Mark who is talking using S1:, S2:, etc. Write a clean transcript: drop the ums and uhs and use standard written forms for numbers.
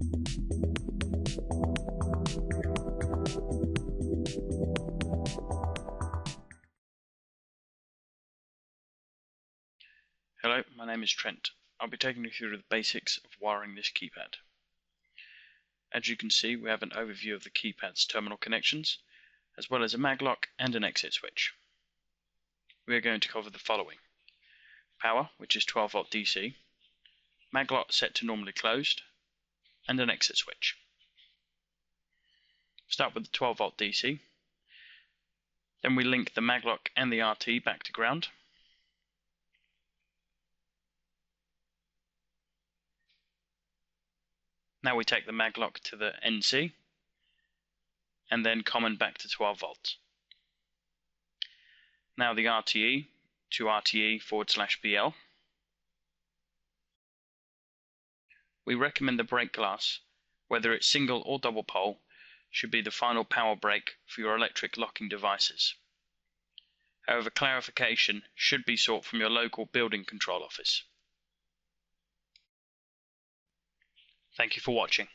S1: Hello, my name is Trent. I'll be taking you through the basics of wiring this keypad. As you can see, we have an overview of the keypad's terminal connections, as well as a mag lock and an exit switch. We are going to cover the following: power, which is 12 volt DC, mag lock set to normally closed, and an exit switch. Start with the 12 volt DC, then we link the mag lock and the RT back to ground. Now we take the mag lock to the NC and then common back to 12 volts. Now the RTE to RTE/BL. We recommend the brake glass, whether it's single or double pole, should be the final power brake for your electric locking devices. However, clarification should be sought from your local building control office. Thank you for watching.